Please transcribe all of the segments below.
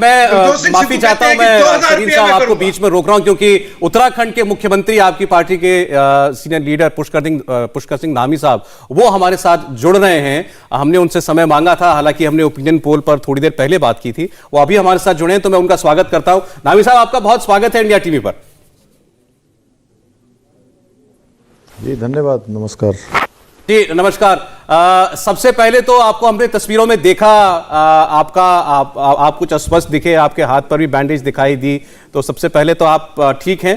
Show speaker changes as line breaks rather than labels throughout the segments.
मैं माफी चाहता हूं, मैं शरीन साहब आपको बीच में रोक रहा हूं क्योंकि उत्तराखंड के मुख्यमंत्री आपकी पार्टी के सीनियर लीडर पुष्कर सिंह धामी साहब वो हमारे साथ जुड़ रहे हैं। हमने उनसे समय मांगा था, हालांकि हमने ओपिनियन पोल पर थोड़ी देर पहले बात की थी, वो अभी हमारे साथ जुड़े हैं, तो मैं उनका स्वागत करता हूं। धामी साहब, आपका बहुत स्वागत है इंडिया टीवी पर।
जी धन्यवाद, नमस्कार
जी नमस्कार। सबसे पहले तो आपको हमने तस्वीरों में देखा, आप कुछ अस्वस्थ दिखे, आपके हाथ पर भी बैंडेज दिखाई दी, तो सबसे पहले तो आप ठीक हैं?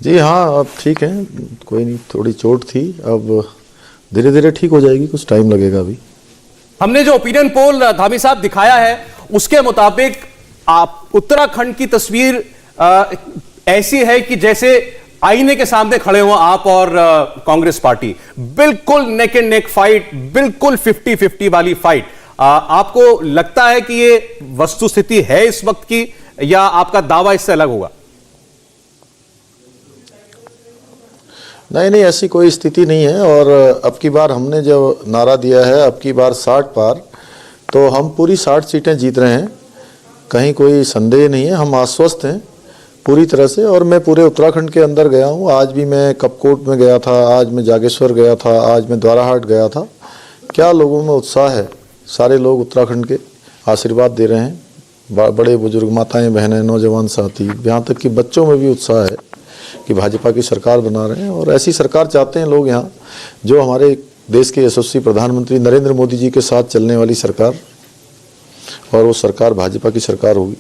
जी हाँ, अब ठीक है, कोई नहीं, थोड़ी चोट थी, अब धीरे धीरे ठीक हो जाएगी, कुछ टाइम लगेगा अभी।
हमने जो ओपिनियन पोल धामी साहब दिखाया है उसके मुताबिक आप उत्तराखंड की तस्वीर ऐसी है कि जैसे आईने के सामने खड़े हो आप और कांग्रेस पार्टी, बिल्कुल नेक एंड नेक फाइट, बिल्कुल 50-50 वाली फाइट। आपको लगता है कि ये वस्तुस्थिति है इस वक्त की, या आपका दावा इससे अलग होगा?
नहीं, ऐसी कोई स्थिति नहीं है। और अब की बार हमने जो नारा दिया है, अब की बार 60 पार, तो हम पूरी 60 सीटें जीत रहे हैं, कहीं कोई संदेह नहीं है। हम आश्वस्त हैं पूरी तरह से। और मैं पूरे उत्तराखंड के अंदर गया हूँ, आज भी मैं कपकोट में गया था, आज मैं जागेश्वर गया था, आज मैं द्वाराहाट गया था। क्या लोगों में उत्साह है, सारे लोग उत्तराखंड के आशीर्वाद दे रहे हैं, बड़े बुजुर्ग, माताएं, बहनें, नौजवान साथी, यहाँ तक कि बच्चों में भी उत्साह है कि भाजपा की सरकार बना रहे हैं। और ऐसी सरकार चाहते हैं लोग यहाँ, जो हमारे देश के यशस्वी प्रधानमंत्री नरेंद्र मोदी जी के साथ चलने वाली सरकार, और वो सरकार भाजपा की सरकार होगी।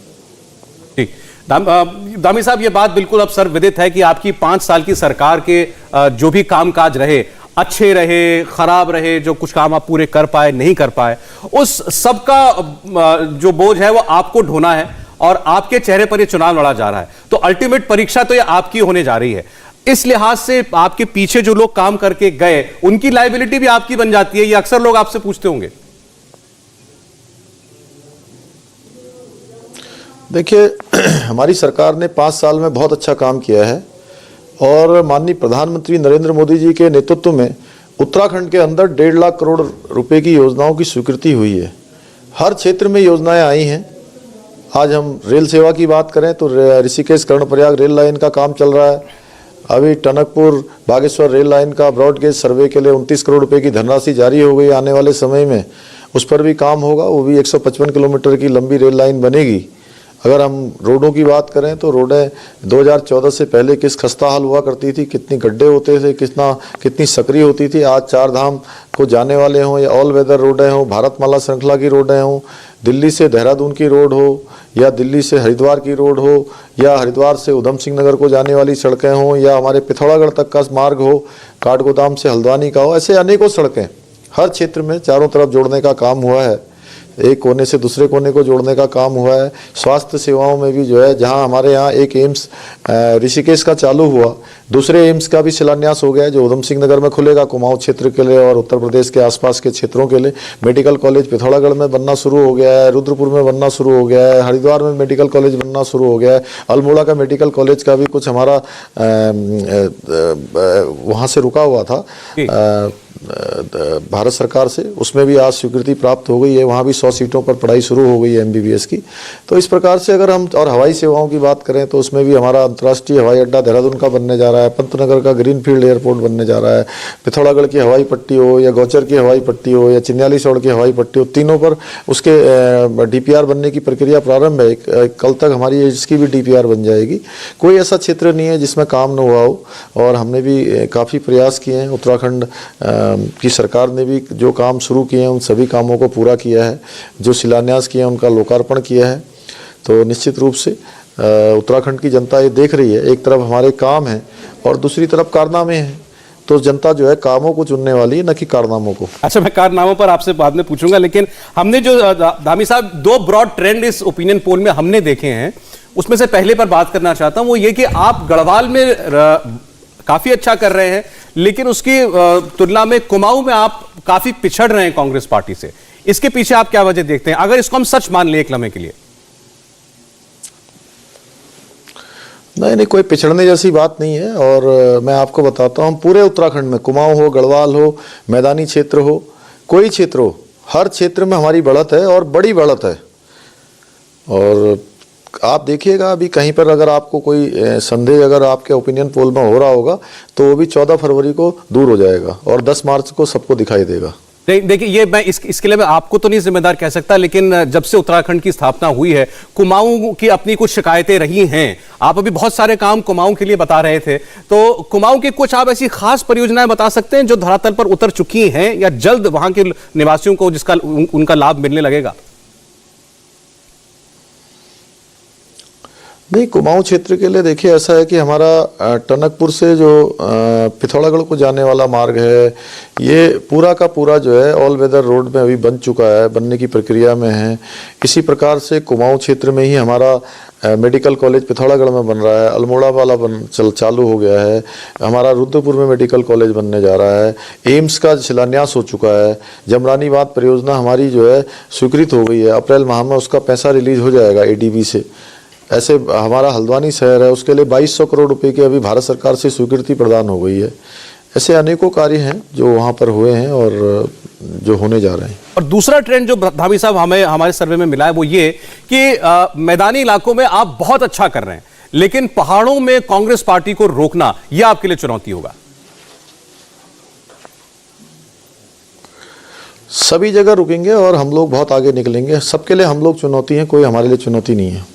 ठीक, दामी साहब, ये बात बिल्कुल अब सर्वविदित है कि आपकी 5 साल की सरकार के जो भी कामकाज रहे, अच्छे रहे, खराब रहे, जो कुछ काम आप पूरे कर पाए, नहीं कर पाए, उस सब का जो बोझ है वो आपको ढोना है, और आपके चेहरे पर ये चुनाव लड़ा जा रहा है। तो अल्टीमेट परीक्षा तो ये आपकी होने जा रही है। इस लिहाज से आपके पीछे जो लोग काम करके गए, उनकी लायबिलिटी भी आपकी बन जाती है, ये अक्सर लोग आपसे पूछते होंगे।
देखिए, हमारी सरकार ने 5 साल में बहुत अच्छा काम किया है, और माननीय प्रधानमंत्री नरेंद्र मोदी जी के नेतृत्व में उत्तराखंड के अंदर 1.5 लाख करोड़ रुपए की योजनाओं की स्वीकृति हुई है। हर क्षेत्र में योजनाएं आई हैं। आज हम रेल सेवा की बात करें तो ऋषिकेश कर्णप्रयाग रेल लाइन का काम चल रहा है। अभी टनकपुर बागेश्वर रेल लाइन का ब्रॉडगेज सर्वे के लिए 29 करोड़ रुपए की धनराशि जारी हो गई। आने वाले समय में उस पर भी काम होगा, वो भी 155 किलोमीटर की लंबी रेल लाइन बनेगी। अगर हम रोडों की बात करें तो रोडें 2014 से पहले किस खस्ता हाल हुआ करती थी, कितनी गड्ढे होते थे, कितनी सकरी होती थी। आज 4 धाम को जाने वाले हों, या ऑल वेदर रोडें हों, भारतमाला श्रृंखला की रोडें हों, दिल्ली से देहरादून की रोड हो, या दिल्ली से हरिद्वार की रोड हो, या हरिद्वार से उधम सिंह नगर को जाने वाली सड़कें हों, या हमारे पिथौरागढ़ तक का मार्ग हो, काठगोदाम से हल्द्वानी का हो, ऐसे अनेकों सड़कें हर क्षेत्र में चारों तरफ जोड़ने का काम हुआ है। एक कोने से दूसरे कोने को जोड़ने का काम हुआ है। स्वास्थ्य सेवाओं में भी जो है, जहां हमारे यहाँ एक एम्स ऋषिकेश का चालू हुआ, दूसरे एम्स का भी शिलान्यास हो गया है, जो उधम सिंह नगर में खुलेगा कुमाऊं क्षेत्र के लिए और उत्तर प्रदेश के आसपास के क्षेत्रों के लिए। मेडिकल कॉलेज पिथौरागढ़ में बनना शुरू हो गया है, रुद्रपुर में बनना शुरू हो गया है, हरिद्वार में मेडिकल कॉलेज बनना शुरू हो गया है, अल्मोड़ा का मेडिकल कॉलेज का भी कुछ हमारा वहाँ से रुका हुआ था भारत सरकार से, उसमें भी आज स्वीकृति प्राप्त हो गई है। वहाँ भी 100 सीटों पर पढ़ाई शुरू हो गई है MBBS की। तो इस प्रकार से अगर हम और हवाई सेवाओं की बात करें तो उसमें भी हमारा अंतर्राष्ट्रीय हवाई अड्डा देहरादून का बनने जा रहा है, पंतनगर का ग्रीनफील्ड एयरपोर्ट बनने जा रहा है, पिथौरागढ़ की हवाई पट्टी हो, या गौचर की हवाई पट्टी हो, या चिन्यालीसौड़ की हवाई पट्टी हो, तीनों पर उसके DPR बनने की प्रक्रिया प्रारंभ है। कल तक हमारी इसकी भी DPR बन जाएगी। कोई ऐसा क्षेत्र नहीं है जिसमें काम न हुआ हो, और हमने भी काफ़ी प्रयास किए हैं। उत्तराखंड की सरकार ने भी जो काम शुरू किए हैं उन सभी कामों को पूरा किया है, जो शिलान्यास किए हैं उनका लोकार्पण किया है। तो निश्चित रूप से उत्तराखंड की जनता ये देख रही है, एक तरफ हमारे काम हैं और दूसरी तरफ कारनामे हैं। तो जनता जो है कामों को चुनने वाली है, न कि कारनामों को।
अच्छा, मैं कारनामों पर आपसे बाद में पूछूंगा, लेकिन हमने जो धामी साहब 2 ब्रॉड ट्रेंड इस ओपिनियन पोल में हमने देखे हैं, उसमें से पहले पर बात करना चाहता हूं, वो ये कि आप गढ़वाल में काफी अच्छा कर रहे हैं, लेकिन उसकी तुलना में कुमाऊं में आप काफी पिछड़ रहे हैं कांग्रेस पार्टी से। इसके पीछे आप क्या वजह देखते हैं, अगर इसको हम सच मान लें एक लम्हे के लिए?
नहीं, कोई पिछड़ने जैसी बात नहीं है। और मैं आपको बताता हूँ, पूरे उत्तराखंड में कुमाऊं हो, गढ़वाल हो, मैदानी क्षेत्र हो, कोई क्षेत्र हो, हर क्षेत्र में हमारी बढ़त है और बड़ी बढ़त है। और आप देखिएगा अभी कहीं पर अगर आपको कोई संदेह अगर आपके ओपिनियन पोल में हो रहा होगा तो वो भी 14 फरवरी को दूर हो जाएगा और 10 मार्च को सबको दिखाई देगा।
देखिए, ये मैं इसके लिए मैं आपको तो नहीं जिम्मेदार कह सकता, लेकिन जब से उत्तराखंड की स्थापना हुई है, कुमाऊं की अपनी कुछ शिकायतें रही हैं। आप अभी बहुत सारे काम कुमाऊं के लिए बता रहे थे, तो कुमाऊं की कुछ आप ऐसी खास परियोजनाएं बता सकते हैं जो धरातल पर उतर चुकी हैं या जल्द वहां के निवासियों को जिसका उनका लाभ मिलने लगेगा?
नहीं, कुमाऊं क्षेत्र के लिए देखिए ऐसा है कि हमारा टनकपुर से जो पिथौरागढ़ को जाने वाला मार्ग है, ये पूरा का पूरा जो है ऑल वेदर रोड में अभी बन चुका है, बनने की प्रक्रिया में है। इसी प्रकार से कुमाऊं क्षेत्र में ही हमारा मेडिकल कॉलेज पिथौरागढ़ में बन रहा है, अल्मोड़ा वाला चालू हो गया है, हमारा रुद्रपुर में मेडिकल कॉलेज बनने जा रहा है, एम्स का शिलान्यास हो चुका है, जमरानी बांध परियोजना हमारी जो है स्वीकृत हो गई है, अप्रैल माह में उसका पैसा रिलीज हो जाएगा एडीबी से। ऐसे हमारा हल्द्वानी शहर है, उसके लिए 2200 करोड़ रुपए की अभी भारत सरकार से स्वीकृति प्रदान हो गई है। ऐसे अनेकों कार्य हैं जो वहाँ पर हुए हैं और जो होने जा रहे हैं।
और दूसरा ट्रेंड जो धामी साहब हमें हमारे सर्वे में मिला है वो ये कि मैदानी इलाकों में आप बहुत अच्छा कर रहे हैं, लेकिन पहाड़ों में कांग्रेस पार्टी को रोकना यह आपके लिए चुनौती होगा।
सभी जगह रुकेंगे और हम लोग बहुत आगे निकलेंगे। सबके लिए हम लोग चुनौती हैं, कोई हमारे लिए चुनौती नहीं है।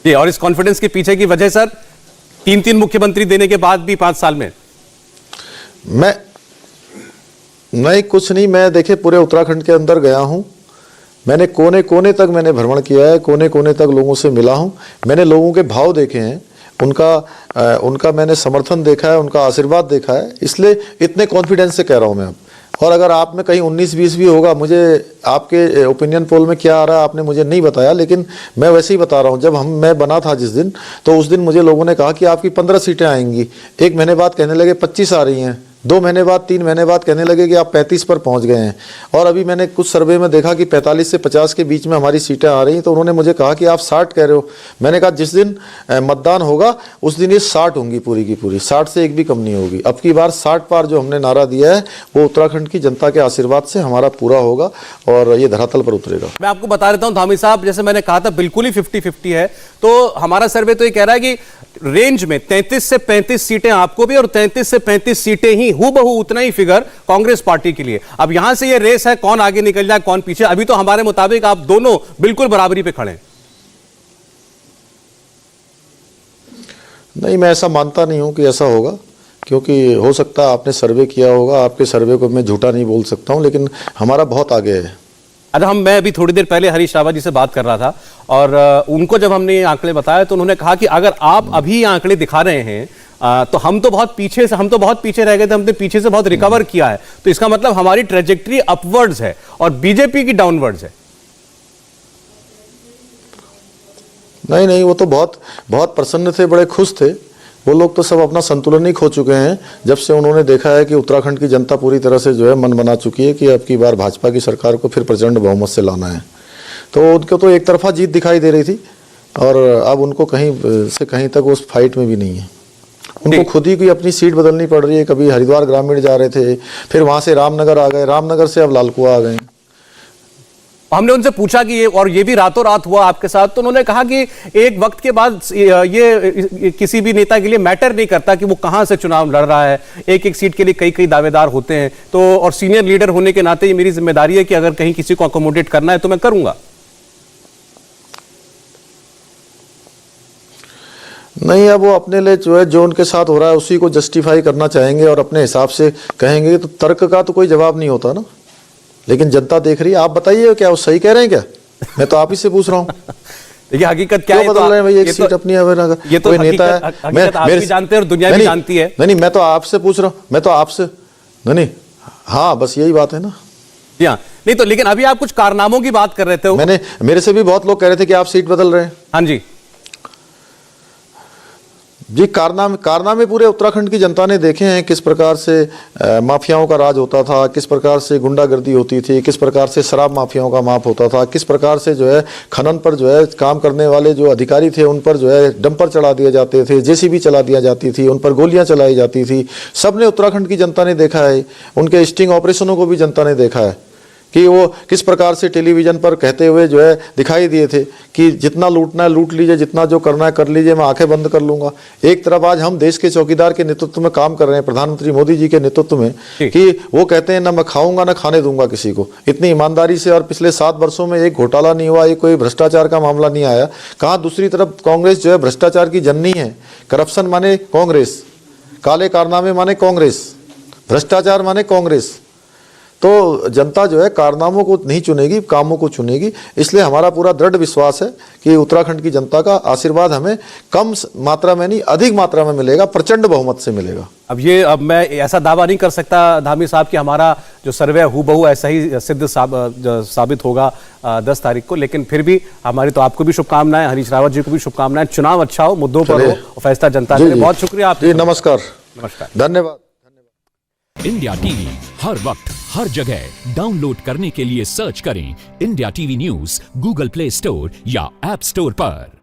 और इस कॉन्फिडेंस के पीछे की वजह सर, 3 मुख्यमंत्री देने के बाद भी 5 साल में मैं कुछ नहीं, मैं देखिए पूरे उत्तराखंड के अंदर गया हूं, मैंने कोने कोने तक मैंने भ्रमण किया है, कोने कोने तक लोगों से मिला हूं, मैंने लोगों के भाव देखे हैं, उनका मैंने समर्थन देखा है, उनका आशीर्वाद देखा है, इसलिए इतने कॉन्फिडेंस से कह रहा हूं मैं अब। और अगर आप में कहीं 19-20 भी होगा, मुझे आपके ओपिनियन पोल में क्या आ रहा है आपने मुझे नहीं बताया, लेकिन मैं वैसे ही बता रहा हूं। जब मैं बना था जिस दिन, तो उस दिन मुझे लोगों ने कहा कि आपकी 15 सीटें आएंगी। 1 महीने बाद कहने लगे 25 आ रही हैं, 2 महीने बाद 3 महीने बाद कहने लगे कि आप 35 पर पहुंच गए हैं। और अभी मैंने कुछ सर्वे में देखा कि 45 से 50 के बीच में हमारी सीटें आ रही हैं। तो उन्होंने मुझे कहा कि आप 60 कह रहे हो। मैंने कहा जिस दिन मतदान होगा उस दिन ये 60 होंगी पूरी की पूरी, 60 से एक भी कम नहीं होगी। अब की बार 60 पार जो हमने नारा दिया है वो उत्तराखंड की जनता के आशीर्वाद से हमारा पूरा होगा और ये धरातल पर उतरेगा। मैं आपको बता देता हूं धामी साहब, जैसे मैंने कहा था बिल्कुल ही 50-50 है। तो हमारा सर्वे तो ये कह रहा है कि रेंज में 33 से 35 सीटें आपको भी और 33 से 35 सीटें ही हूबहू उतना ही फिगर कांग्रेस पार्टी के लिए। अब यहां से ये रेस है, कौन आगे निकल जाए कौन पीछे। अभी तो हमारे मुताबिक आप दोनों बिल्कुल बराबरी पे खड़े हैं।
नहीं, मैं ऐसा मानता नहीं हूं कि ऐसा होगा, क्योंकि हो सकता है आपने सर्वे किया होगा, आपके सर्वे को मैं झूठा नहीं बोल सकता हूं, लेकिन हमारा बहुत आगे है।
अच्छा, मैं अभी थोड़ी देर पहले हरीश रावत जी से बात कर रहा था और उनको जब हमने ये आंकड़े बताए तो उन्होंने कहा कि अगर आप अभी ये आंकड़े दिखा रहे हैं तो हम तो बहुत पीछे रह गए थे, हमने पीछे से बहुत रिकवर किया है। तो इसका मतलब हमारी ट्रेजेक्टरी अपवर्ड्स है और बीजेपी की डाउनवर्ड्स है।
नहीं, वो तो बहुत प्रसन्न थे, बड़े खुश थे। वो लोग तो सब अपना संतुलन ही खो चुके हैं जब से उन्होंने देखा है कि उत्तराखंड की जनता पूरी तरह से जो है मन बना चुकी है कि अब की बार भाजपा की सरकार को फिर प्रचंड बहुमत से लाना है। तो उनको तो एक तरफा जीत दिखाई दे रही थी और अब उनको कहीं से कहीं तक उस फाइट में भी नहीं है। उनको खुद ही की अपनी सीट बदलनी पड़ रही है। कभी हरिद्वार ग्रामीण जा रहे थे, फिर वहां से रामनगर आ गए, रामनगर से अब लालकुआ आ गए।
हमने उनसे पूछा कि ये भी रातों रात हुआ आपके साथ, तो उन्होंने कहा कि एक वक्त के बाद ये किसी भी नेता के लिए मैटर नहीं करता कि वो कहां से चुनाव लड़ रहा है। एक एक सीट के लिए कई दावेदार होते हैं। तो और सीनियर लीडर होने के नाते ये मेरी जिम्मेदारी है कि अगर कहीं किसी को अकोमोडेट करना है तो मैं करूंगा।
नहीं, अब वो अपने लिए जो है जो उनके साथ हो रहा है उसी को जस्टिफाई करना चाहेंगे और अपने हिसाब से कहेंगे। तो तर्क का तो कोई जवाब नहीं होता ना, लेकिन जनता देख रही है। आप बताइए क्या वो सही कह रहे हैं क्या? मैं तो आप ही से पूछ रहा हूँ।
देखिए हकीकत क्या है,
बदल रहे हैं भाई, एक सीट अपनी अगर
ये तो
कोई नेता है,
आप भी जानते हैं और दुनिया भी जानती है।
नहीं, मैं तो आपसे पूछ रहा हूँ, मैं तो आपसे नहीं, हाँ बस यही बात है ना।
जी हाँ, नहीं तो लेकिन अभी आप कुछ कारनामों की बात कर रहे थे।
मेरे से भी बहुत लोग कह रहे थे कि आप सीट बदल रहे हैं।
हाँ जी
जी, कारनामे पूरे उत्तराखंड की जनता ने देखे हैं। किस प्रकार से माफियाओं का राज होता था, किस प्रकार से गुंडागर्दी होती थी, किस प्रकार से शराब माफियाओं का माफ होता था, किस प्रकार से जो है खनन पर जो है काम करने वाले जो अधिकारी थे उन पर जो है डंपर चढ़ा दिए जाते थे, जेसीबी चला दिया जाती थी, उन पर गोलियां चलाई जाती थी। सबने उत्तराखंड की जनता ने देखा है। उनके स्टिंग ऑपरेशनों को भी जनता ने देखा है। कि वो किस प्रकार से टेलीविजन पर कहते हुए जो है दिखाई दिए थे कि जितना लूटना है लूट लीजिए, जितना जो करना है कर लीजिए, मैं आंखें बंद कर लूंगा। एक तरफ आज हम देश के चौकीदार के नेतृत्व में काम कर रहे हैं, प्रधानमंत्री मोदी जी के नेतृत्व में, कि वो कहते हैं ना मैं खाऊंगा ना खाने दूंगा किसी को, इतनी ईमानदारी से। और पिछले 7 वर्षों में एक घोटाला नहीं हुआ, एक कोई भ्रष्टाचार का मामला नहीं आया। कहाँ दूसरी तरफ कांग्रेस जो है भ्रष्टाचार की जननी है। करप्शन माने कांग्रेस, काले कारनामे माने कांग्रेस, भ्रष्टाचार माने कांग्रेस। तो जनता जो है कारनामों को नहीं चुनेगी, कामों को चुनेगी। इसलिए हमारा पूरा दृढ़ विश्वास है कि उत्तराखंड की जनता का आशीर्वाद हमें कम मात्रा में नहीं अधिक मात्रा में मिलेगा, प्रचंड बहुमत से मिलेगा।
अब मैं ऐसा दावा नहीं कर सकता धामी साहब कि हमारा जो सर्वे हूबहू ऐसा ही सिद्ध साबित होगा 10 तारीख को, लेकिन फिर भी हमारी तो आपको भी शुभकामनाएं, हरीश रावत जी को भी शुभकामनाएं। चुनाव अच्छा हो, मुद्दों पर हो और फैसला जनता करे। बहुत शुक्रिया आप।
नमस्कार, धन्यवाद।
इंडिया टीवी हर वक्त हर जगह डाउनलोड करने के लिए सर्च करें India TV news Google play store या ऐप स्टोर पर।